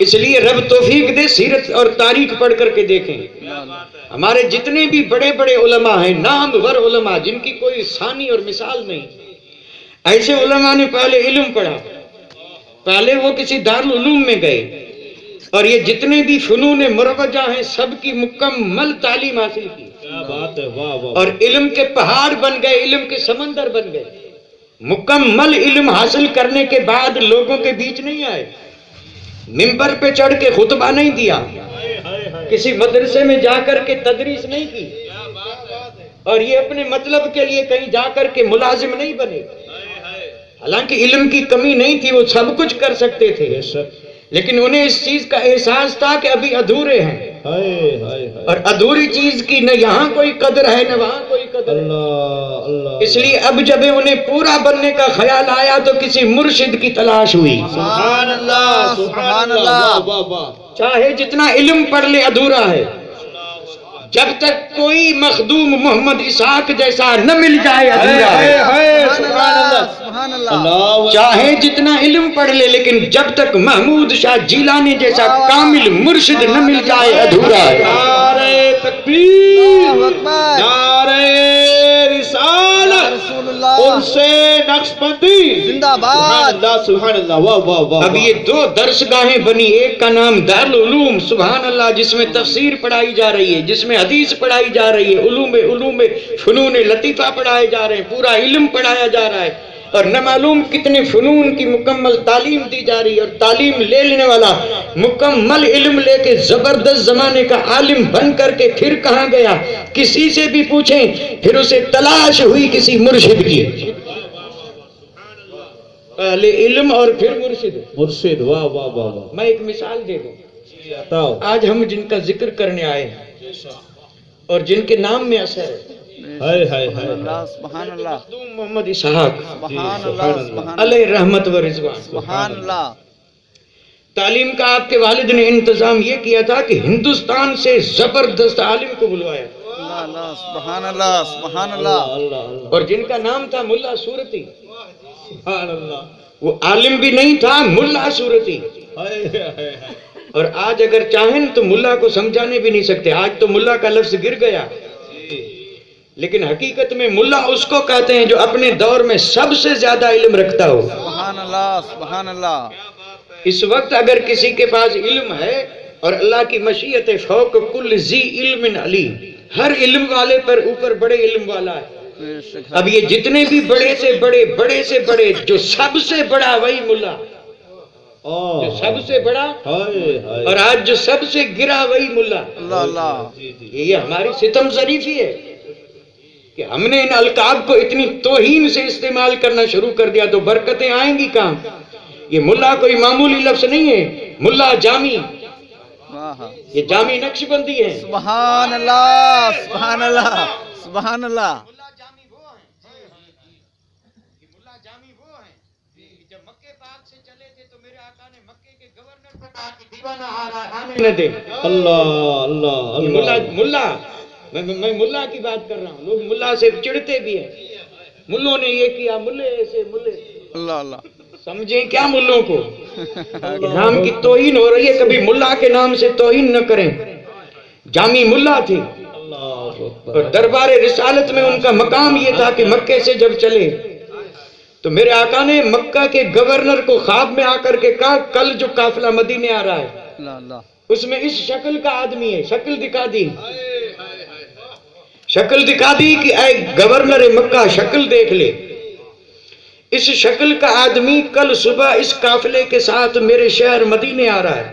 اس لیے رب توفیق دے سیرت اور تاریخ پڑھ کر کے دیکھیں، ہمارے جتنے بھی بڑے بڑے علماء ہیں، نامور علماء جن کی کوئی ثانی اور مثال نہیں، ایسے علماء نے پہلے علم پڑھا، پہلے وہ کسی دارالعلوم میں گئے، اور یہ جتنے بھی فنون مروجہ ہیں سب کی مکمل تعلیم حاصل کی، اور علم کے پہاڑ بن گئے، علم کے سمندر بن گئے۔ مکمل علم حاصل کرنے کے بعد لوگوں کے بیچ نہیں آئے، منبر پہ چڑھ کے خطبہ نہیں دیا، کسی مدرسے میں جا کر کے تدریس نہیں کی، اور یہ اپنے مطلب کے لیے کہیں جا کر کے ملازم نہیں بنے۔ حالانکہ علم کی کمی نہیں تھی، وہ سب کچھ کر سکتے تھے، لیکن انہیں اس چیز کا احساس تھا کہ ابھی ادھورے ہیں، اور ادھوری چیز کی نہ یہاں کوئی قدر ہے نہ وہاں کوئی قدر ہے۔ اس لیے اب جب انہیں پورا بننے کا خیال آیا تو کسی مرشد کی تلاش ہوئی۔ سبحان اللہ، سبحان اللہ۔ چاہے جتنا علم پڑھ لے ادھورا ہے، جب تک کوئی مخدوم محمد اسحاق جیسا نہ مل جائے ادھورا ہے۔ سبحان اللہ۔ چاہے جتنا علم پڑھ لے لیکن جب تک محمود شاہ جیلانی جیسا کامل مرشد نہ مل جائے ادھورا ہے۔ نعرہ تکبیر، نعرہ رسالت، رسول اللہ، ان سے نقشبندی، زندہ باد۔ سبحان اللہ، سبحان اللہ، واہ واہ واہ۔ اب یہ دو درسگاہیں بنی، ایک کا نام دارالعلوم سبحان اللہ، جس میں تفسیر پڑھائی جا رہی ہے، جس میں حدیث پڑھائی جا رہی ہے، علوم فنون لطیفہ پڑھائے جا رہے ہیں، پورا علم پڑھایا جا رہا ہے، اور نہ معلوم کتنے فنون کی مکمل تعلیم دی جا رہی ہے، اور تعلیم لے لینے والا مکمل علم لے کے زبردست زمانے کا عالم بن کر کے پھر کہاں گیا؟ کسی سے بھی پوچھیں، پھر اسے تلاش ہوئی کسی مرشد کی، پہلے علم اور پھر مرشد، واہ واہ واہ واہ۔ میں ایک مثال دے دوں، بتاؤ۔ آج ہم جن کا ذکر کرنے آئے ہیں اور جن کے نام میں اثر ہے، ہائے ہائے ہائے، سبحان اللہ، مخدوم محمد اسحاق سبحان اللہ، سبحان علیہ رحمت و رضوان۔ سبحان اللہ۔ تعلیم کا آپ کے والد نے انتظام یہ کیا تھا کہ ہندوستان سے زبردست عالم کو بلوایا، اللہ اللہ، سبحان اللہ، سبحان اللہ، اللہ، اور جن کا نام تھا ملا صورتی، سبحان اللہ، وہ عالم بھی نہیں تھا، ملا صورتی۔ ہائے ہائے ہائے۔ اور آج اگر چاہیں تو ملا کو سمجھانے بھی نہیں سکتے، آج تو ملا کا لفظ گر گیا، لیکن حقیقت میں ملا اس کو کہتے ہیں جو اپنے دور میں سب سے زیادہ علم رکھتا ہو۔ سبحان اللہ، سبحان اللہ۔ اس وقت اگر کسی کے پاس علم ہے، اور اللہ کی مشیت فوق کل ذی علم علیم، ہر علم والے پر اوپر بڑے علم والا ہے۔ اب یہ جتنے بھی بڑے سے بڑے جو سب سے بڑا وہی ملا، جو سب سے بڑا، اور آج جو سب سے گرا وہی ملا۔ اللہ اللہ، یہ ہماری ستم ظریفی ہے کہ ہم نے ان القاب کو اتنی توہین سے استعمال کرنا شروع کر دیا، تو برکتیں آئیں گی کہاں؟ یہ ملا کوئی معمولی لفظ نہیں ہے، ملا جامی، یہ جامی نقش بندی ہے۔ سبحان اللہ، سبحان اللہ، سبحان اللہ۔ جب مکے پاک سے چلے تھے تو میرے آقا نے مکے کے گورنر کو کہا کہ دیوانہ آ رہا ہے، آنے نہ دے۔ اللہ اللہ، ملا میں ملا کی بات کر رہا ہوں، لوگ ملا سے چڑھتے بھی ہیں، ملوں نے یہ کیا، ملے ایسے، ملے، اللہ اللہ، سمجھیں کیا ملوں کو؟ نام کی توہین ہو رہی ہے، کبھی ملا کے نام سے توہین نہ کریں۔ جامی ملا تھی، اور دربار رسالت میں ان کا مقام یہ تھا کہ مکے سے جب چلے تو میرے آقا نے مکہ کے گورنر کو خواب میں آ کر کے کہا کل جو قافلہ مدینے آ رہا ہے اللہ اللہ، اس میں اس شکل کا آدمی ہے، شکل دکھا دی، شکل دکھا دی کہ اے گورنر مکہ شکل دیکھ لے، اس شکل کا آدمی کل صبح اس قافلے کے ساتھ میرے شہر مدینے آ رہا ہے،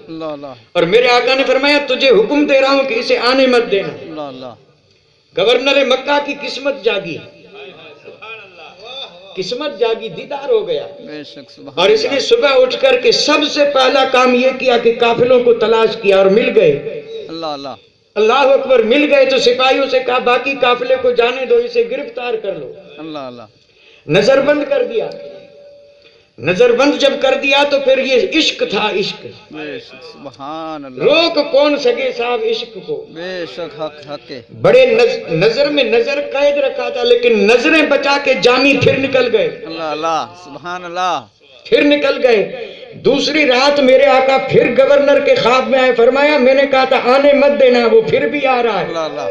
اللہ اللہ، اور میرے آقا نے فرمایا تجھے حکم دے رہا ہوں کہ اسے آنے مت دینا۔ اللہ اللہ، گورنر مکہ کی قسمت جاگی، قسمت جاگی، دیدار ہو گیا، بے شک، سبحان اور اس نے صبح اٹھ کر کے سب سے پہلا کام یہ کیا کہ قافلوں کو تلاش کیا، اور مل گئے۔ اللہ اللہ، اللہ اکبر، مل گئے تو سپاہیوں سے کہا باقی قافلے کو جانے دو، اسے گرفتار کر لو۔ اللہ اللہ، نظر بند کر دیا، نظر بند جب کر دیا تو پھر یہ عشق تھا، عشق، بے شک، سبحان اللہ، روک کون سکے صاحب عشق کو؟ بے شک، حق حق ہے، بڑے نظر میں نظر قید رکھا تھا، لیکن نظریں بچا کے جامی پھر نکل گئے، اللہ اللہ، سبحان اللہ، پھر نکل گئے، دوسری رات میرے آقا پھر گورنر کے خواب میں آئے، فرمایا میں نے کہا تھا آنے مت دینا، وہ پھر بھی آ رہا ہے۔ اللہ اللہ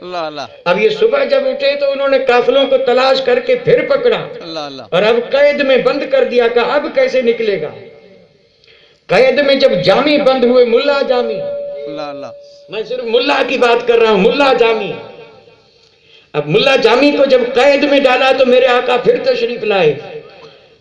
اللہ اللہ اب یہ صبح جب اٹھے تو انہوں نے قافلوں کو تلاش کر کے پھر پکڑا اللہ اللہ اور اب قید میں بند کر دیا، کہا اب کیسے نکلے گا؟ قید میں جب جامی بند ہوئے، ملا جامی، اللہ اللہ میں صرف ملا کی بات کر رہا ہوں، ملا جامی، اب ملا جامی کو جب قید میں ڈالا تو میرے آقا پھر تشریف لائے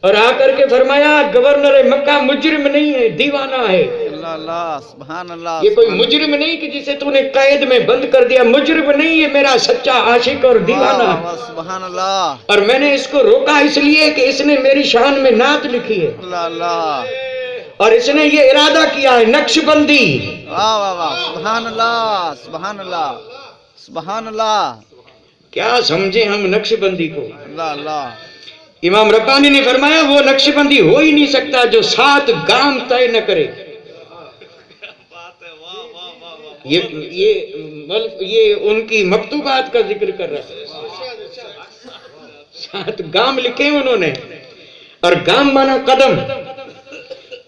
اور آ کر کے فرمایا گورنر مکہ مجرم نہیں ہے، دیوانہ ہے، اللہ اللہ سبحان اللہ یہ کوئی مجرم نہیں کہ جسے تو نے قید میں بند کر دیا، مجرم نہیں، یہ میرا سچا عاشق اور دیوانہ ہے، سبحان اللہ اور میں نے اس کو روکا اس لیے کہ اس نے میری شان میں نعت لکھی ہے اللہ اللہ اور اس نے یہ ارادہ کیا ہے نقش بندی۔ واہ واہ واہ سبحان اللہ سبحان اللہ سبحان اللہ کیا سمجھے ہم نقش بندی کو؟ اللہ اللہ امام ربانی نے فرمایا وہ نقش بندی ہو ہی نہیں سکتا جو 7 گام طے نہ کرے۔ یہ ان کی مکتوبات کا ذکر کر رہا ہے، 7 گام لکھے انہوں نے، اور گام مانا قدم،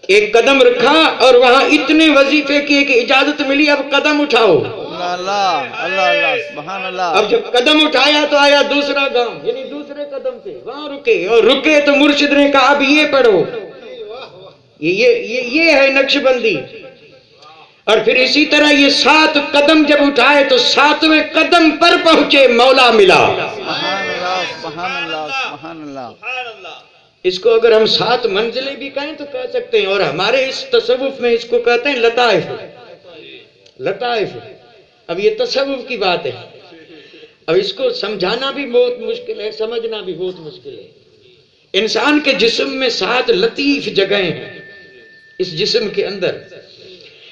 ایک قدم رکھا اور وہاں اتنے وظیفے کیے کہ اجازت ملی اب قدم اٹھاؤ، اللہ اللہ اللہ اللہ سبحان اللہ اب جب قدم اٹھایا تو آیا دوسرا گام، یعنی دوسرے قدم سے وہاں رکے، اور رکے تو مرشد نے کہا اب یہ پڑھو، یہ ہے نقش بندی۔ اور پھر اسی طرح یہ 7 قدم جب اٹھائے تو 7ویں قدم پر پہنچے، مولا ملا۔ سبحان اللہ سبحان اللہ سبحان اللہ اس کو اگر ہم 7 منزلیں بھی کہیں تو کہہ سکتے ہیں، اور ہمارے اس تصوف میں اس کو کہتے ہیں لطائف، لطائف۔ اب یہ تصوف کی بات ہے، اب اس کو سمجھانا بھی بہت مشکل ہے، سمجھنا بھی بہت مشکل ہے۔ انسان کے جسم میں 7 لطیف جگہیں ہیں اس جسم کے اندر،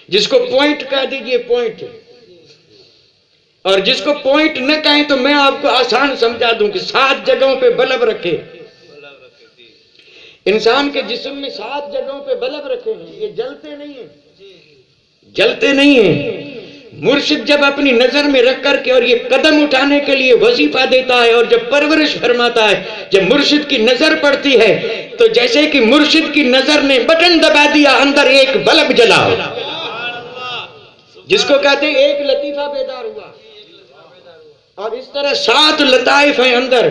جس کو پوائنٹ کہہ دیجئے پوائنٹ، اور جس کو پوائنٹ نہ کہیں تو میں آپ کو آسان سمجھا دوں کہ 7 جگہوں پہ بلب رکھے، انسان کے جسم میں 7 جگہوں پہ بلب رکھے ہیں، یہ جلتے نہیں ہیں، جلتے نہیں ہیں۔ مرشد جب اپنی نظر میں رکھ کر کے اور یہ قدم اٹھانے کے لیے وظیفہ دیتا ہے اور جب پرورش فرماتا ہے، جب مرشد کی نظر پڑتی ہے تو جیسے کہ مرشد کی نظر نے بٹن دبا دیا، اندر ایک بلب جلا، جس کو کہتے ہیں ایک لطیفہ بیدار ہوا، اور اس طرح 7 لطائف ہیں اندر،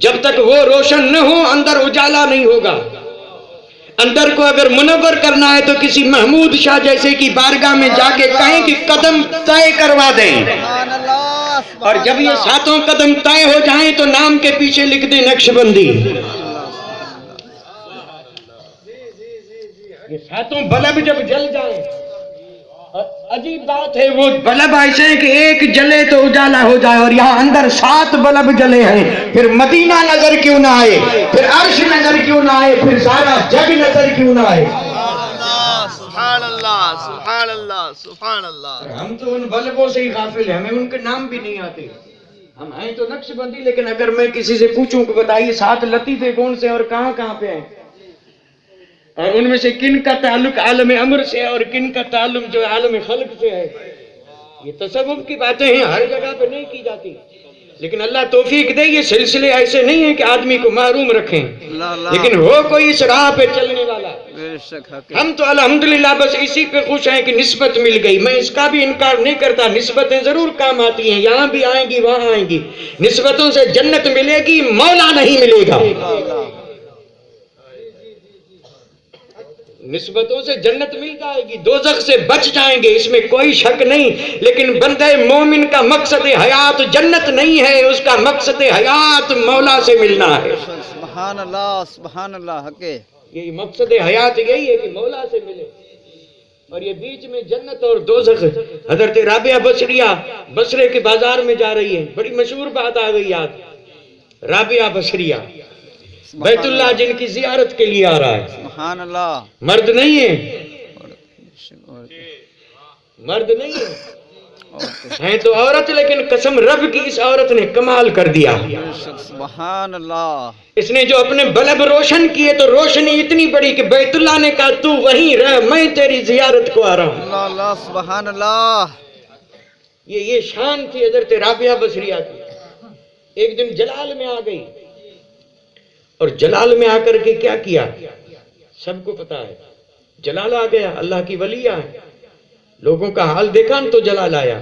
جب تک وہ روشن نہ ہو اندر اجالا نہیں ہوگا۔ اندر کو اگر منور کرنا ہے تو کسی محمود شاہ جیسے کی بارگاہ میں جا کے کہیں کہ قدم طے کروا دیں، سبحان اللہ اور جب یہ 7 قدم طے ہو جائیں تو نام کے پیچھے لکھ دیں نقش بندی۔ یہ 7 بلب جب جل جائیں، عجیب بات ہے، وہ بلب ایسے ہیں کہ ایک جلے تو اجالا ہو جائے، اور یہاں اندر 7 بلب جلے ہیں، پھر مدینہ نظر کیوں نہ آئے، پھر عرش نظر کیوں نہ آئے، پھر سارا جگ نظر کیوں نہ آئے۔ سبحان اللہ سبحان اللہ سبحان اللہ ہم تو ان بلبوں سے ہی غافل ہیں، ہمیں ان کے نام بھی نہیں آتے، ہم ہیں تو نقش بندی، لیکن اگر میں کسی سے پوچھوں کہ بتائیے 7 لطیفے کون سے اور کہاں کہاں پہ ہیں، اور ان میں سے کن کا تعلق عالم امر سے ہے اور کن کا تعلق جو عالم خلق سے ہے، یہ تصوف کی باتیں ہیں، ہر جگہ پہ نہیں کی جاتی، لیکن اللہ توفیق دے، یہ سلسلے ایسے نہیں ہیں کہ آدمی کو محروم رکھیں، لیکن ہو کوئی اس راہ پہ چلنے والا۔ ہم تو الحمدللہ بس اسی پہ خوش ہیں کہ نسبت مل گئی، میں اس کا بھی انکار نہیں کرتا، نسبتیں ضرور کام آتی ہیں، یہاں بھی آئیں گی وہاں آئیں گی، نسبتوں سے جنت ملے گی، مولا نہیں ملے گا، نسبتوں سے جنت مل جائے گی، دوزخ سے بچ جائیں گے، اس میں کوئی شک نہیں، لیکن بندہ مومن کا مقصد حیات جنت نہیں ہے، اس کا مقصد حیات مولا سے ملنا ہے۔ سبحان اللہ حق ہے، یہ مقصد حیات یہی ہے کہ مولا سے ملے، اور یہ بیچ میں جنت اور دوزخ۔ حضرت رابعہ بصریہ بصرے کے بازار میں جا رہی ہے، بڑی مشہور بات آ گئی یاد، رابعہ بصریہ بیت اللہ جن کی زیارت کے لیے آ رہا ہے، سبحان اللہ مرد نہیں ہے، مرد نہیں ہے تو عورت، لیکن قسم رب کی اس عورت نے کمال کر دیا، سبحان اللہ، اس نے جو اپنے بلب روشن کیے تو روشنی اتنی بڑی کہ بیت اللہ نے کہا تو وہیں رہ، میں تیری زیارت کو آ رہا ہوں۔ اللہ اللہ سبحان اللہ، یہ شان تھی حضرت رابعہ بصریہ کی۔ ایک دن جلال میں آ گئی، اور جلال میں آ کر کے کیا کیا، سب کو پتا ہے. جلال آ گیا, اللہ کی ولی آئے, لوگوں کا حال دیکھا تو جلال آیا.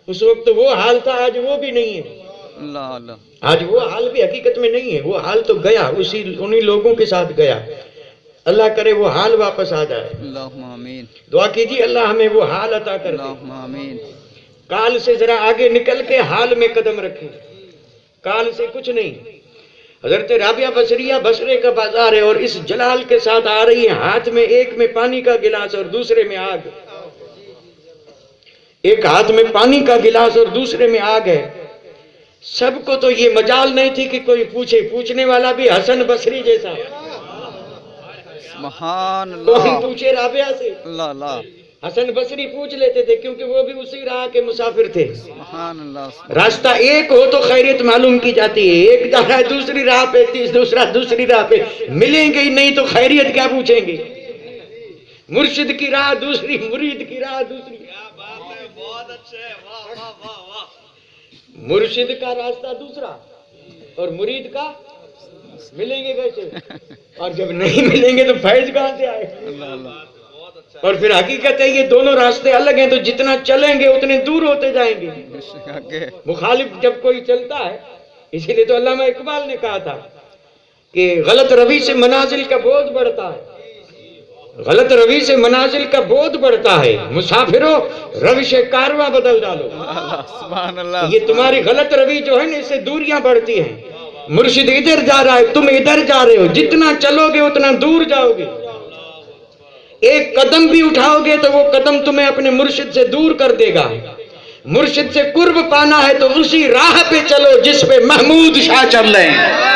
اس وقت وہ حال تھا, آج وہ بھی نہیں ہے. اللہ اللہ. آج وہ حال بھی حقیقت میں نہیں ہے, وہ حال تو گیا, انہی لوگوں کے ساتھ گیا. اللہ کرے وہ حال واپس آ جائے. اللہم آمین. دعا کیجیے اللہ ہمیں وہ حال عطا کر دے. اللہم آمین. کال سے ذرا آگے نکل کے حال میں قدم رکھیں, کال سے کچھ نہیں. حضرت رابعہ بصریہ بصرے کا بازار ہے, اور اس جلال کے ساتھ آ رہی ہے, ہاتھ میں ایک میں پانی کا گلاس اور دوسرے میں آگ. ایک ہاتھ میں پانی کا گلاس اور دوسرے میں آگ ہے. سب کو تو یہ مجال نہیں تھی کہ کوئی پوچھے, پوچھنے والا بھی حسن بصری جیسا. سبحان کون اللہ. پوچھے رابعہ سے؟ اللہ اللہ. حسن بصری پوچھ لیتے تھے, کیونکہ وہ بھی اسی راہ کے مسافر تھے. سبحان اللہ. راستہ ایک ہو تو خیریت معلوم کی جاتی ہے, ایک جا رہا ہے دوسری راہ پہ, دوسرا دوسری راہ پہ, ملیں گے ہی نہیں تو خیریت کیا پوچھیں گے. مرشد کی راہ دوسری, مرید کی راہ دوسری. بہت اچھے. مرشد کا راستہ دوسرا اور مرید کا ملیں گے کیسے, اور جب نہیں ملیں گے تو فیض کہاں سے آئے. اللہ اللہ. اور پھر حقیقت ہے یہ دونوں راستے الگ ہیں, تو جتنا چلیں گے اتنے دور ہوتے جائیں گے. مخالف جب کوئی چلتا ہے, اسی لیے تو علامہ اقبال نے کہا تھا کہ غلط روی سے منازل کا بودھ بڑھتا ہے, غلط روی سے منازل کا بودھ بڑھتا ہے, مسافروں روش کارواں بدل ڈالو. سبحان اللہ. یہ تمہاری غلط روی جو ہے نا, اس سے دوریاں بڑھتی ہیں. مرشد ادھر جا رہا ہے, تم ادھر جا رہے ہو, جتنا چلو گے اتنا دور جاؤ گے. ایک قدم بھی اٹھاؤ گے تو وہ قدم تمہیں اپنے مرشد سے دور کر دے گا. مرشد سے قرب پانا ہے تو اسی راہ پہ چلو جس پہ محمود شاہ چل رہے ہیں.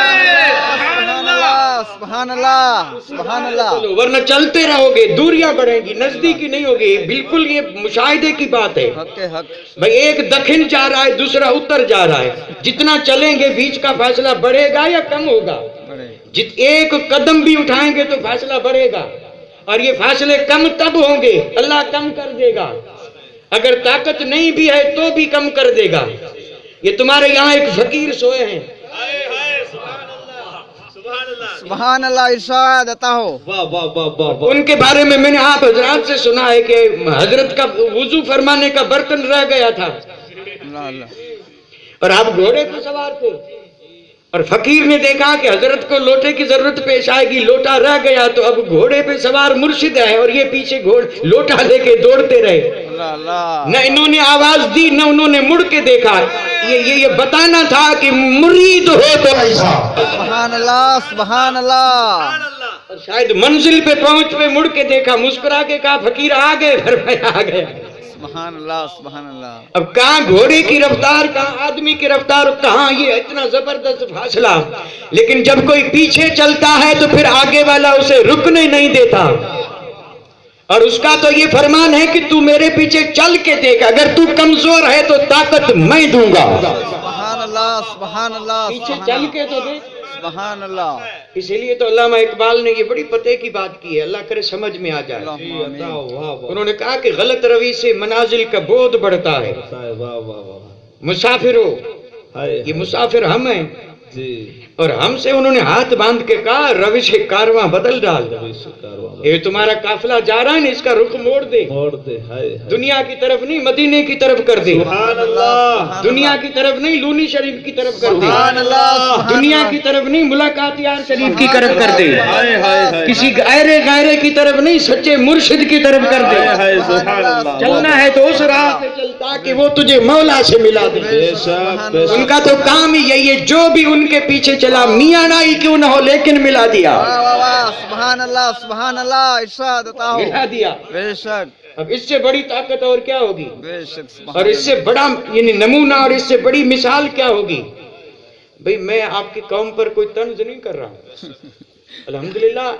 سبحان اللہ. سبحان اللہ. ورنہ چلتے رہو گے دوریاں بڑھیں گی, نزدیکی نہیں ہوگی. بالکل یہ مشاہدے کی بات ہے. حق حق. بھئی ایک دکھن جا رہا ہے, دوسرا اتر جا رہا ہے, جتنا چلیں گے بیچ کا فاصلہ بڑھے گا یا کم ہوگا. ایک قدم بھی اٹھائیں گے تو فاصلہ بڑھے گا, اور یہ فاصلے کم تب ہوں گے اللہ کم کر دے گا. اگر طاقت نہیں بھی ہے تو بھی کم کر دے گا. یہ تمہارے یہاں ایک فقیر سوئے ہیں, سبحان اللہ. ارشاد عطا ہو. ان کے بارے میں نے آپ حضرات سے سنا ہے کہ حضرت کا وضو فرمانے کا برتن رہ گیا تھا, اللہ اللہ. اور آپ گھوڑے پر سوار تھے, اور فقیر نے دیکھا کہ حضرت کو لوٹے کی ضرورت پیش آئے گی, لوٹا رہ گیا, تو اب گھوڑے پہ سوار مرشد ہے اور یہ پیچھے لوٹا لے کے دوڑتے رہے. اللہ اللہ. نہ انہوں نے آواز دی نہ انہوں نے مڑ کے دیکھا. یہ بتانا تھا کہ مرید ہو تو ایسا. سبحان اللہ. سبحان اللہ. اور شاید منزل پہ پہنچ پہ مڑ کے دیکھا, مسکرا کے کہا فقیر آ گئے, گھر میں آ گیا. سبحان اللہ. سبحان اللہ. اب کہاں گھوڑے کی رفتار, کہاں آدمی کی رفتار, کہاں یہ اتنا زبردست فاصلہ. لیکن جب کوئی پیچھے چلتا ہے تو پھر آگے والا اسے رکنے نہیں دیتا, اور اس کا تو یہ فرمان ہے کہ تو میرے پیچھے چل کے دیکھ, اگر تو کمزور ہے تو طاقت میں دوں گا. سبحان اللہ. سبحان اللہ. پیچھے چل کے تو دیکھ. سبحان اللہ. اسی لیے تو علامہ اقبال نے یہ بڑی پتے کی بات کی ہے, اللہ کرے سمجھ میں آ جائے. انہوں نے کہا کہ غلط روی سے منازل کا بودھ بڑھتا ہے. مسافروں, یہ مسافر ہم ہیں, اور ہم سے انہوں نے ہاتھ باندھ کے کہا روش کارواں بدل ڈال. یہ تمہارا قافلہ جا رہا ہے نا, اس کا رخ موڑ دے. دنیا کی طرف نہیں, مدینے کی طرف کر دے. دنیا کی طرف نہیں, لونی شریف کی طرف کر دے. دنیا کی طرف نہیں, ملاقات یار شریف کی طرف کر دے. کسی غیرے کی طرف نہیں, سچے مرشد کی طرف کر دے. چلنا ہے تو اس راہ پہ چل تاکہ وہ تجھے مولا سے ملا دے. ان کا تو کام ہی یہی ہے, جو بھی ان کے پیچھے چلا میاں نائی کیوں نہ ہو لیکن ملا دیا. سبحان اللہ. سبحان اللہ. ارشاد عطا ہو. ملا دیا. بے شک. اب اس سے بڑی طاقت اور کیا ہوگی, بے شک. اور اس سے بڑا یعنی نمونہ اور اس سے بڑی مثال کیا ہوگی. بھئی میں آپ کی قوم پر کوئی طنز نہیں کر رہا. الحمدللہ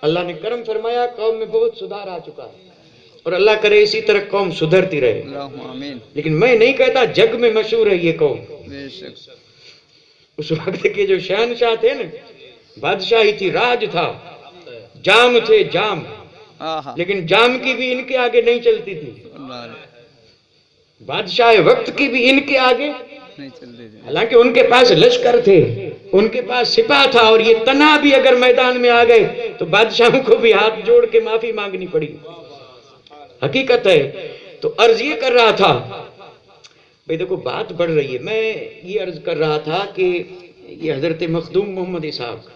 اللہ نے کرم فرمایا, قوم میں بہت سدھار آ چکا ہے, اور اللہ کرے اسی طرح قوم سدھرتی رہے. اللہم آمین. لیکن میں نہیں کہتا جگ میں مشہور ہے یہ قوم. بے شک. اس وقت کے جو شہنشاہ تھے نا, بادشاہی تھی, راج تھا, جام تھے جام, لیکن جام کی بھی ان کے آگے نہیں چلتی تھی. بادشاہ وقت کی بھی ان کے آگے نہیں چلتی تھی. حالانکہ ان کے پاس لشکر تھے, ان کے پاس سپاہ تھا اور یہ تنا بھی اگر میدان میں آ گئے تو بادشاہوں کو بھی ہاتھ جوڑ کے معافی مانگنی پڑی، حقیقت ہے۔ تو عرض یہ کر رہا تھا بھئی دیکھو بات بڑھ رہی ہے، میں یہ عرض کر رہا تھا کہ یہ حضرت مخدوم محمد اسحاق،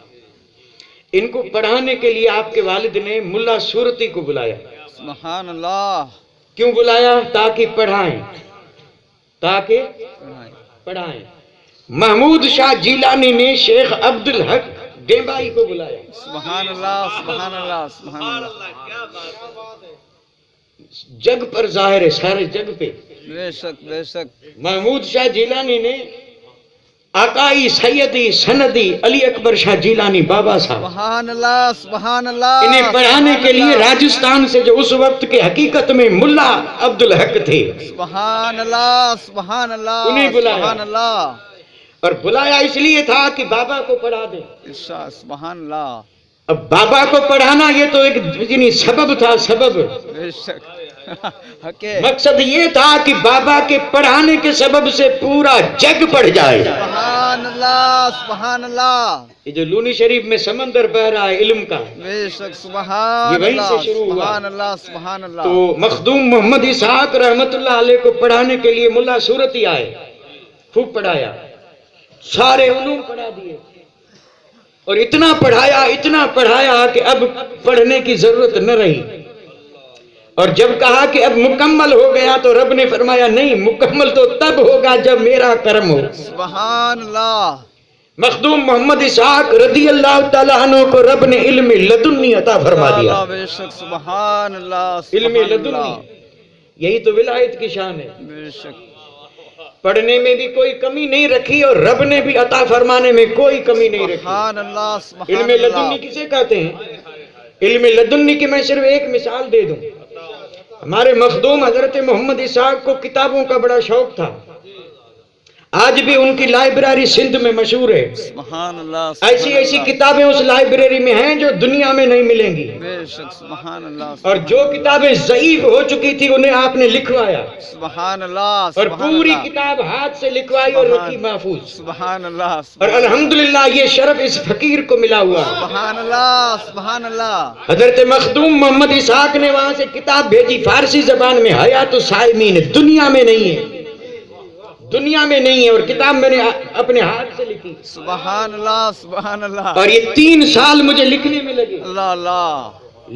ان کو پڑھانے کے لیے آپ کے والد نے ملا صورتی کو بلایا۔ سبحان اللہ۔ کیوں بلایا؟ تاکہ پڑھائیں، تاکہ پڑھائیں۔ محمود شاہ جیلانی نے شیخ عبدالحق ڈیمبائی کو بلایا۔ سبحان اللہ سبحان اللہ سبحان اللہ۔ جگ پر ظاہر ہے، سارے جگ پہ۔ بے شک بے شک۔ محمود شاہ جیلانی نے آقائی سیدی سندی علی اکبر شاہ جیلانی بابا صاحب، سبحان اللہ سبحان اللہ۔ انہیں پڑھانے کے لیے راجستھان سے جو اس وقت کے حقیقت میں ملا عبدالحق تھے، سبحان اللہ سبحان اللہ انہیں بلایا۔ سبحان اللہ۔ اور بلایا اس لیے تھا کہ بابا کو پڑھا دیں۔ ارشاد سبحان اللہ۔ اب بابا کو پڑھانا یہ تو ایک یعنی سبب تھا، سبب۔ بے شک۔ مقصد یہ تھا کہ بابا کے پڑھانے کے سبب سے پورا جگ پڑھ جائے۔ سبحان اللہ سبحان اللہ۔ یہ جو لونی شریف میں سمندر بہ رہا ہے علم کا، بے شک سبحان یہ وہیں اللہ سے شروع ہوا۔ سبحان اللہ سبحان اللہ۔ تو مخدوم محمد اسحاق رحمت اللہ علیہ کو پڑھانے کے لیے ملا صورتی آئے، خوب پڑھایا، سارے علوم پڑھا دیے اور اتنا پڑھایا کہ اب پڑھنے کی ضرورت نہ رہی۔ اور جب کہا کہ اب مکمل ہو گیا تو رب نے فرمایا نہیں، مکمل تو تب ہوگا جب میرا کرم ہو۔ سبحان اللہ۔ مخدوم محمد اسحاق رضی اللہ تعالیٰ عنہ کو رب نے علم لدنی عطا فرما دیا۔ بے شک سبحان اللہ علم سبحان لدنی، اللہ۔ یہی تو ولایت کی شان ہے۔ بے شک۔ پڑھنے میں بھی کوئی کمی نہیں رکھی اور رب نے بھی عطا فرمانے میں کوئی کمی نہیں رکھی۔ سبحان اللہ سبحان علم اللہ۔ لدنی کسے کہتے ہیں؟ علم لدنی کی میں صرف ایک مثال دے دوں۔ ہمارے مخدوم حضرت محمد اسحاق کو کتابوں کا بڑا شوق تھا، آج بھی ان کی لائبریری سندھ میں مشہور ہے۔ سبحان اللہ۔ ایسی کتابیں اس لائبریری میں ہیں جو دنیا میں نہیں ملیں گی، بے شک سبحان اللہ۔ اور جو کتابیں ضعیف ہو چکی تھی انہیں آپ نے لکھوایا سبحان اللہ اور سبحان پوری اللہ۔ کتاب ہاتھ سے لکھوائی اور رکھی محفوظ۔ سبحان اللہ اور الحمدللہ یہ شرف اس فقیر کو ملا ہوا۔ سبحان اللہ سبحان اللہ۔ حضرت مخدوم محمد اسحاق نے وہاں سے کتاب بھیجی فارسی زبان میں، حیات الصائمین، دنیا میں نہیں ہے، دنیا میں نہیں ہے، اور کتاب میں نے اپنے ہاتھ سے لکھی سبحان اللہ سبحان اللہ۔ اور یہ 3 سال مجھے لکھنے میں لگے، اللہ اللہ۔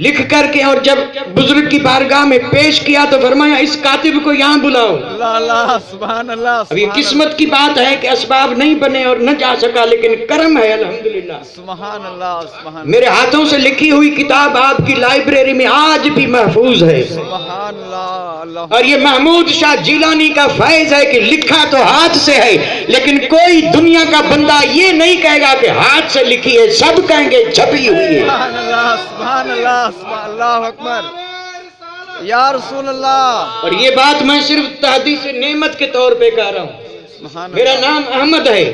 لکھ کر کے، اور جب بزرگ کی بارگاہ میں پیش کیا تو فرمایا اس کاتب کو یہاں بلاؤ۔ اللہ اللہ سبحان اللہ۔ اب یہ قسمت کی بات ہے کہ اسباب نہیں بنے اور نہ جا سکا، لیکن کرم ہے الحمدللہ۔ سبحان اللہ سبحان میرے ہاتھوں سے لکھی ہوئی کتاب آپ کی لائبریری میں آج بھی محفوظ ہے، سبحان اللہ اللہ۔ اور یہ محمود شاہ جیلانی کا فیض ہے کہ لکھا تو ہاتھ سے ہے، لیکن کوئی دنیا کا بندہ یہ نہیں کہے گا کہ ہاتھ سے لکھی ہے، سب کہیں گے چھپی ہوئی ہے۔ سبحان اللہ سبحان اللہ سبحان اللہ اکبر یا رسول اللہ۔ اور یہ بات میں صرف تحدیث نعمت کے طور پہ کہہ رہا ہوں۔ سبحان میرا نام احمد ہے،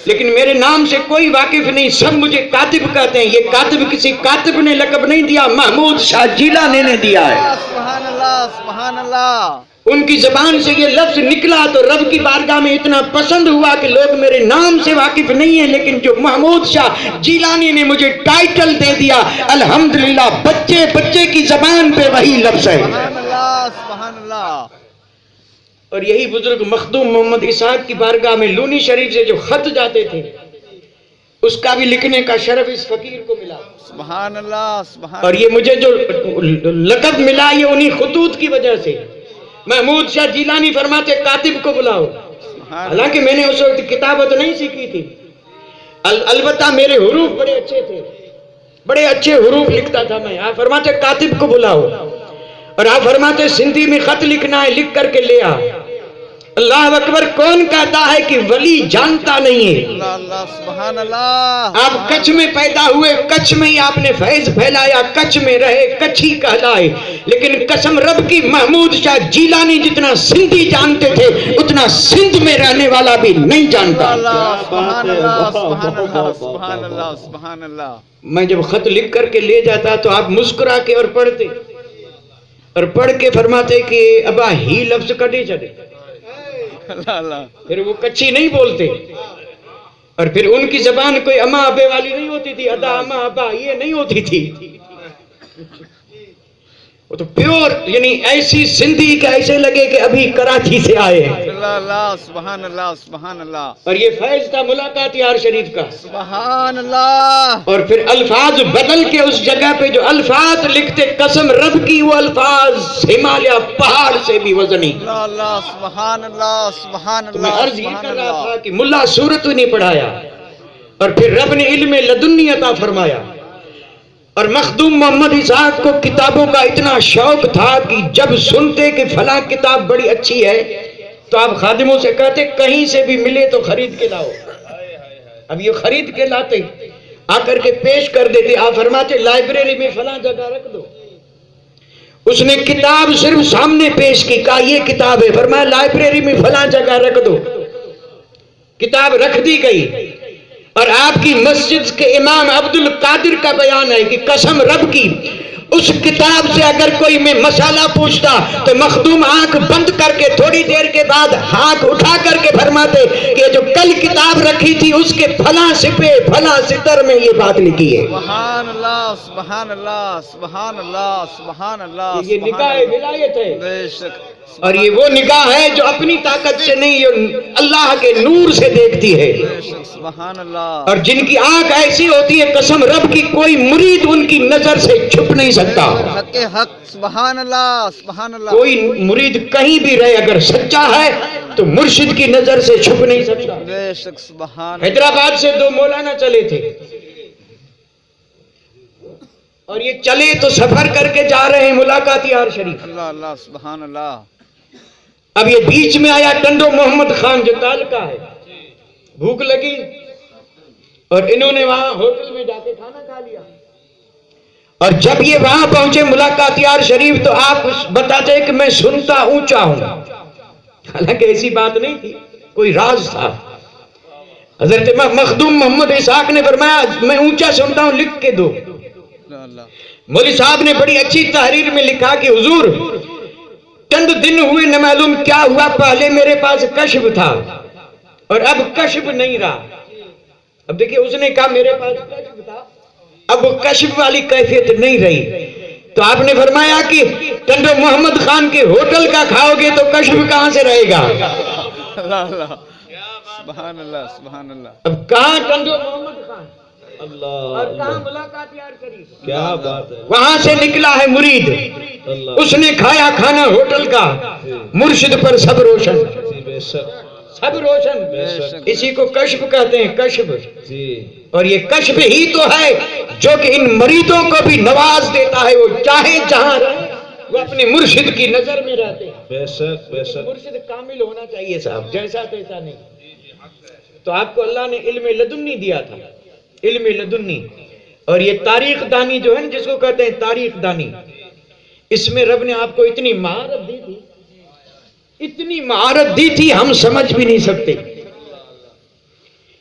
لیکن میرے نام سے کوئی واقف نہیں، سب مجھے کاتب کہتے ہیں۔ یہ کاتب کسی کاتب نے لقب نہیں دیا، محمود شاہ جیلانی نے دیا ہے۔ سبحان اللہ سبحان اللہ۔ ان کی زبان سے یہ لفظ نکلا تو رب کی بارگاہ میں اتنا پسند ہوا کہ لوگ میرے نام سے واقف نہیں ہیں، لیکن جو محمود شاہ جیلانی نے مجھے ٹائٹل دے دیا، الحمدللہ بچے بچے کی زبان پہ وہی لفظ ہے۔ سبحان اللہ سبحان اللہ۔ اور یہی بزرگ مخدوم محمد اسحاق کی بارگاہ میں لونی شریف سے جو خط جاتے تھے اس کا بھی لکھنے کا شرف اس فقیر کو ملا، سبحان اللہ سبحان اور یہ مجھے جو لقب ملا یہ انہی خطوط کی وجہ سے۔ محمود شاہ جیلانی فرماتے کاتب کو بلاؤ، اللہ۔ حالانکہ میں نے اس وقت کتابت نہیں سیکھی تھی، البتہ میرے حروف بڑے اچھے تھے، بڑے اچھے حروف لکھتا تھا میں۔ آپ فرماتے کاتب کو بلاؤ، اور آپ فرماتے سندھی میں خط لکھنا ہے، لکھ کر کے لے آ۔ اللہ اکبر، کون کہتا ہے کہ ولی جانتا نہیں ہے؟ اللہ اللہ سبحان اللہ۔ آپ کچھ میں پیدا ہوئے، کچھ میں ہی آپ نے فیض پھیلایا، کچھ میں رہے، کچھ ہی کہلائے، لیکن قسم رب کی محمود شاہ جیلانی جتنا سندھی جانتے تھے اتنا سندھ میں رہنے والا بھی نہیں جانتا۔ اللہ سبحان اللہ سبحان اللہ سبحان اللہ سبحان اللہ۔ میں جب خط لکھ کر کے لے جاتا تو آپ مسکرا کے اور پڑھتے، اور پڑھ کے فرماتے کہ ابا ہی لفظ کٹے چلے، اللہ اللہ۔ پھر وہ کچھی نہیں بولتے، اور پھر ان کی زبان کوئی اما ابے والی نہیں ہوتی تھی، ادا اما ابا یہ نہیں ہوتی تھی، وہ تو پیور، یعنی ایسی زندگی کا ایسے لگے کہ ابھی کراچی سے آئے ہیں۔ اللہ اللہ سبحان اللہ سبحان اللہ اور یہ فیض تھا ملاقات یار شریف کا۔ سبحان اللہ۔ اور پھر الفاظ بدل کے اس جگہ پہ جو الفاظ لکھتے، قسم رب کی وہ الفاظ ہمالیہ پہاڑ سے بھی وزنی۔ اللہ اللہ سبحان اللہ سبحان تو میں اللہ عرض یہ سبحان کر رہا اللہ۔ تھا کہ ملا سورت ہی نہیں پڑھایا، اور پھر رب نے علم لدنی عطا فرمایا، اور مخدوم محمد اسحاق کو کتابوں کا اتنا شوق تھا کہ جب سنتے کہ فلاں کتاب بڑی اچھی ہے تو آپ خادموں سے کہتے کہیں سے بھی ملے تو خرید کے لاؤ۔ اب یہ خرید کے لاتے، آ کر کے پیش کر دیتے، آپ فرماتے لائبریری میں فلاں جگہ رکھ دو۔ اس نے کتاب صرف سامنے پیش کی، کہا یہ کتاب ہے، فرمایا لائبریری میں فلاں جگہ رکھ دو۔ کتاب رکھ دی گئی، اور آپ کی مسجد کے امام عبد القادر کا بیان ہے کہ قسم رب کی اس کتاب سے اگر کوئی میں مسئلہ پوچھتا تو مخدوم آنکھ بند کر کے تھوڑی دیر کے بعد ہاتھ اٹھا کر کے فرماتے کہ جو کل کتاب رکھی تھی اس کے فلاں صفحے فلاں سطر میں یہ بات لکھی ہے۔ سبحان اللہ سبحان اللہ سبحان اللہ سبحان اللہ۔ یہ نگاہ ولایت ہے، بے شک۔ اور یہ وہ نگاہ ہے جو اپنی طاقت سے نہیں، یہ اللہ کے نور سے دیکھتی ہے۔ بے شک سبحان اللہ۔ اور جن کی آنکھ ایسی ہوتی ہے قسم رب کی کوئی مرید ان کی نظر سے چھپ نہیں سکتا۔ حق حق سبحان اللہ سبحان اللہ۔ کوئی مرید کہیں بھی رہے اگر سچا ہے تو مرشد کی نظر سے چھپ نہیں سکتا۔ بے شک سبحان۔ حیدرآباد سے دو مولانا چلے تھے، اور یہ چلے تو سفر کر کے جا رہے ہیں ملاقات یار شریف۔ اللہ اللہ سبحان اللہ۔ اب یہ بیچ میں آیا ٹنڈو محمد خان جو تعلقہ ہے، بھوک لگی اور انہوں نے وہاں ہوٹل میں جا کے کھانا کھا لیا، اور جب یہ وہاں پہنچے ملاقات یار شریف تو آپ بتاتے کہ میں سنتا اونچا ہوں، حالانکہ ایسی بات نہیں تھی، کوئی راز تھا۔ حضرت مخدوم محمد اسحاق نے فرمایا میں اونچا سنتا ہوں، لکھ کے دو۔ مولوی صاحب نے بڑی اچھی تحریر میں لکھا کہ حضور چند دن ہوئے نہ معلوم کیا ہوا، پہلے میرے پاس کشف تھا اور اب کشف نہیں رہا۔ اب دیکھیں اس نے کہا میرے پاس کشف تھا، اب وہ کشف والی کیفیت نہیں رہی، تو آپ نے فرمایا کہ ٹنڈو محمد خان کے ہوٹل کا کھاؤ گے تو کشف کہاں سے رہے گا؟ اللہ اللہ سبحان اللہ سبحان اللہ۔ اب کہاں ٹنڈو محمد خان اللہ اور کہاں ملاقات یار شریف؟ کیا بات ہے۔ وہاں سے نکلا ہے مرید، اللہ اس نے کھایا کھانا ہوٹل کا، مرشد پر سب روشن، جی بے شک سب روشن، بے شک اسی کو کشف کہتے ہیں، کشف۔ جی اور یہ کشف ہی تو ہے جو کہ ان مریدوں کو بھی نواز دیتا ہے، وہ چاہے جہاں رہے وہ اپنے مرشد کی نظر میں رہتے ہیں۔ بے شک بے شک۔ مرشد کامل ہونا چاہیے صاحب، جیسا تیسا نہیں۔ تو آپ کو اللہ نے علم لدنی دیا تھا، علم لدنی، اور یہ تاریخ دانی جو ہے نا جس کو کہتے ہیں تاریخ دانی، اس میں رب نے آپ کو اتنی مہارت دی تھی، اتنی مہارت دی تھی ہم سمجھ بھی نہیں سکتے۔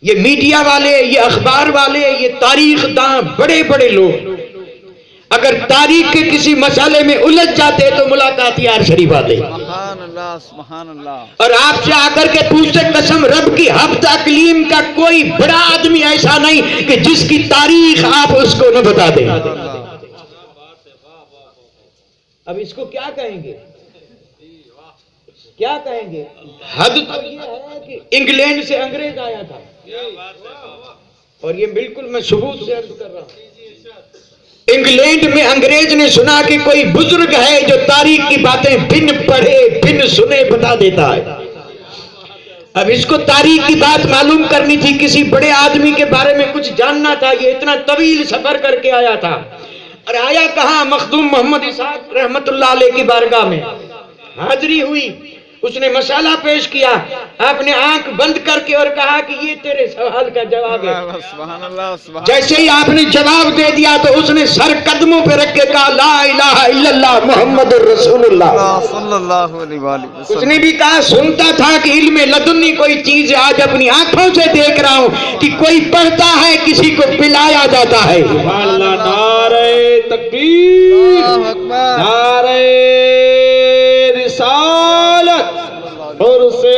یہ میڈیا والے، یہ اخبار والے، یہ تاریخ داں بڑے بڑے لوگ اگر تاریخ کے کسی مسئلے میں الجھ جاتے تو ملاقات یار شریف آتے، سبحان اللہ سبحان اللہ۔ اور آپ سے آ کر کے پوچھتے قسم رب کی ہفت اقلیم کا کوئی بڑا آدمی ایسا نہیں کہ جس کی تاریخ آپ اس کو نہ بتا دیں۔ اب اس کو کیا کہیں گے، کیا کہیں گے؟ حد تو یہ ہے کہ انگلینڈ سے انگریز آیا تھا، اور یہ بالکل میں ثبوت سے عرض کر رہا ہوں، انگلینڈ میں انگریز نے سنا کہ کوئی بزرگ ہے جو تاریخ کی باتیں بن پڑھے بن سنے بتا دیتا ہے۔ اب اس کو تاریخ کی بات معلوم کرنی تھی، کسی بڑے آدمی کے بارے میں کچھ جاننا تھا، یہ اتنا طویل سفر کر کے آیا تھا، اور آیا کہاں؟ مخدوم محمد اسحاق رحمت اللہ علیہ کی بارگاہ میں حاضری ہوئی، اس نے مسئلہ پیش کیا، آپ نے آنکھ بند کر کے اور کہا کہ یہ تیرے سوال کا جواب ہے۔ سبحان اللہ سبحان۔ جیسے ہی آپ نے جواب دے دیا تو اس نے سر قدموں پہ رکھ کے کہا لا الہ الا اللہ محمد رسول اللہ صلی اللہ علیہ وآلہ اس وسلم۔ نے بھی کہا سنتا تھا کہ علم لدنی کوئی چیز ہے، آج اپنی آنکھوں سے دیکھ رہا ہوں کہ کوئی پڑھتا ہے کسی کو پلایا جاتا ہے۔ سبحان اللہ، نعرہ تکبیر، اللہ اکبر۔ نعرہ رسالت، اور سے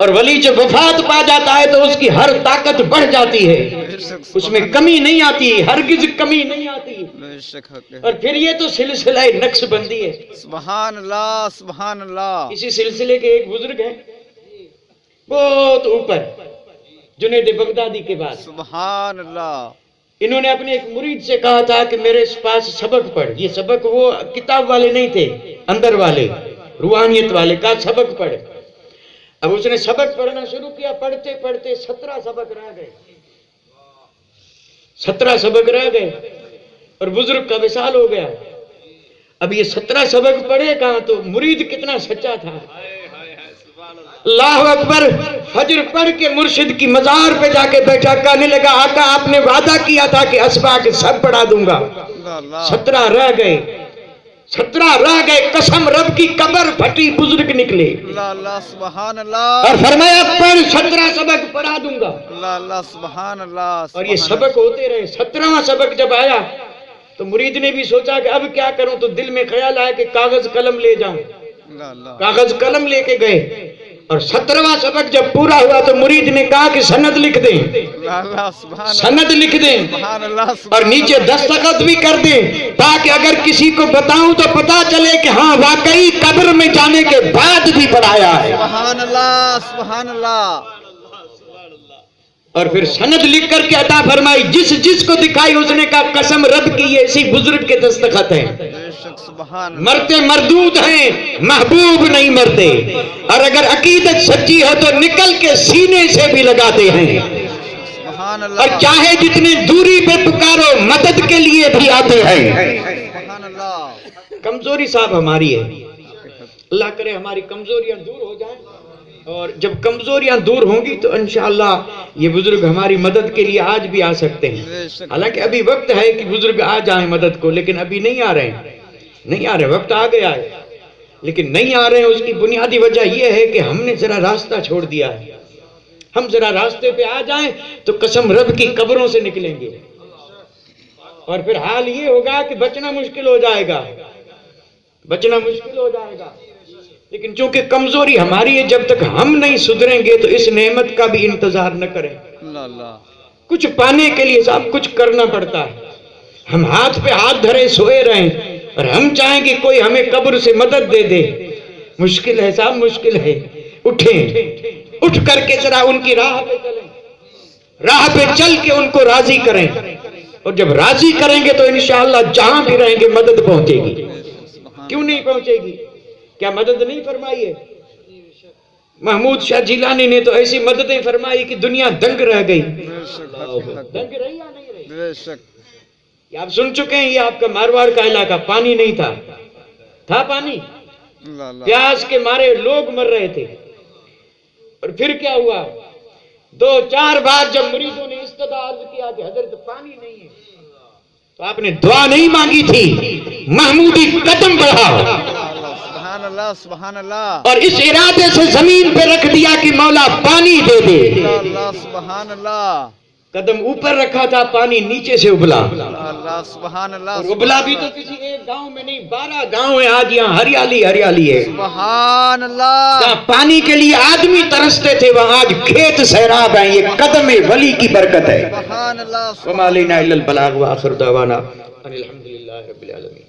اور ولی جب وفات پا جاتا ہے تو اس کی ہر طاقت بڑھ جاتی ہے، اس میں کمی نہیں آتی، ہرگز کمی نہیں آتی۔ بے شک حق ہے۔ اور پھر یہ تو سلسلہ نقش بندی ہے۔ سبحان اللہ سبحان اللہ۔ اسی سلسلے کے ایک بزرگ ہیں بہت اوپر، جنید بغدادی کے بعد، سبحان اللہ۔ انہوں نے اپنے ایک مرید سے کہا تھا کہ میرے پاس سبق پڑھ۔ یہ سبق وہ کتاب والے نہیں تھے، اندر والے، روحانیت والے کا سبق پڑھ۔ اب اس نے سبق پڑھنا شروع کیا، پڑھتے پڑھتے 17 سبق رہ گئے، 17 سبق رہ گئے اور بزرگ کا وصال ہو گیا۔ اب یہ 17 سبق پڑھے کہاں، تو مرید کتنا سچا تھا۔ اللہ اکبر، فجر پڑھ کے مرشد کی مزار پہ جا کے بیٹھا، کہنے لگا آقا آپ نے وعدہ کیا تھا کہ اسباق سب پڑھا دوں گا۔ 17 رہ گئے، 17 رہ گئے، قسم رب کی قبر پھٹی، بزرگ نکلے اللہ اللہ سبحان اللہ۔ اور فرمایا پڑھ، 17 سبق پڑھا دوں گا۔ اللہ اللہ سبحان اللہ۔ اور یہ سبق ہوتے رہے۔ 17واں سبق جب آیا تو مرید نے بھی سوچا کہ اب کیا کروں، تو دل میں خیال آیا کہ کاغذ قلم لے جاؤں۔ اللہ اللہ کاغذ قلم لے کے گئے اور 17واں سبق جب پورا ہوا تو مرید نے کہا کہ سند لکھ دیں، اللہ اللہ سبحان سند لکھ دیں سبحان اللہ اور نیچے دستخط بھی کر دیں، تاکہ اگر کسی کو بتاؤں تو پتا چلے کہ ہاں واقعی قبر میں جانے کے بعد بھی پڑھایا ہے۔ سبحان اللہ سبحان اللہ۔ اور پھر سند لکھ کر کے عطا فرمائی، جس جس کو دکھائی اس نے کہا قسم رب کی یہ اسی بزرگ کے دستخط ہیں، بے شک سبحان اللہ۔ مرتے مردود ہیں، محبوب نہیں مرتے، اور اگر عقیدت سچی ہے تو نکل کے سینے سے بھی لگاتے ہیں، سبحان اور اللہ چاہے جتنے دوری پہ پکارو مدد کے لیے بھی آتے ہیں۔ سبحان اللہ۔ کمزوری صاحب ہماری ہے، اللہ کرے ہماری کمزوریاں دور ہو جائیں، اور جب کمزوریاں دور ہوں گی تو انشاءاللہ یہ بزرگ ہماری مدد کے لیے آج بھی آ سکتے ہیں۔ حالانکہ ابھی وقت ہے کہ بزرگ آ جائیں مدد کو، لیکن ابھی نہیں آ رہے ہیں، نہیں آ رہے، وقت آ گیا ہے لیکن نہیں آ رہے ہیں۔ اس کی بنیادی وجہ یہ ہے کہ ہم نے ذرا راستہ چھوڑ دیا ہے۔ ہم ذرا راستے پہ آ جائیں تو قسم رب کی قبروں سے نکلیں گے، اور پھر حال یہ ہوگا کہ بچنا مشکل ہو جائے گا، بچنا مشکل ہو جائے گا۔ لیکن چونکہ کمزوری ہماری ہے، جب تک ہم نہیں سدھریں گے تو اس نعمت کا بھی انتظار نہ کریں۔ اللہ اللہ۔ کچھ پانے کے لیے سب کچھ کرنا پڑتا ہے۔ ہم ہاتھ پہ ہاتھ دھرے سوئے رہیں اور ہم چاہیں کہ کوئی ہمیں قبر سے مدد دے دے، مشکل ہے صاحب، مشکل ہے۔ اٹھیں، اٹھ کر کے ذرا ان کی راہ پہ چلیں، راہ پہ چل کے ان کو راضی کریں، اور جب راضی کریں گے تو انشاءاللہ جہاں بھی رہیں گے مدد پہنچے گی۔ کیوں نہیں پہنچے گی؟ کیا مدد نہیں فرمائی ہے؟ محمود شاہ جیلانی نے تو ایسی مددیں فرمائی کہ دنیا دنگ رہ گئی۔ بے شک دنگ رہی یا نہیں رہی؟ بے شک۔ یہ آپ سن چکے ہیں، یہ آپ کا مارواڑ کا علاقہ، پانی نہیں تھا، تھا پانی، اللہ اللہ۔ پیاس کے مارے لوگ مر رہے تھے، اور پھر کیا ہوا؟ 2-4 بار جب مریضوں نے استدعا عرض کیا کہ حضرت پانی نہیں ہے، تو آپ نے دعا نہیں مانگی تھی، محمودی قدم بڑھا سبحان اللہ سبحان اللہ۔ اور اس ارادے سے زمین پہ رکھ دیا کہ مولا پانی دے دے۔ اللہ اللہ سبحان اللہ۔ قدم اوپر رکھا تھا، پانی نیچے سے ابلا، اللہ اللہ سبحان اللہ۔ اور ابلا بھی تو کسی ایک گاؤں میں نہیں، 12 گاؤں ہیں آج، یہاں ہریالی ہریالی ہے۔ سبحان اللہ۔ جہاں پانی کے لیے آدمی ترستے تھے وہاں آج کھیت سیراب ہیں۔ یہ قدم ولی کی برکت ہے۔ سبحان اللہ۔ وما علینا الا البلاغ، وآخر دعوانا ان الحمدللہ رب العالمین۔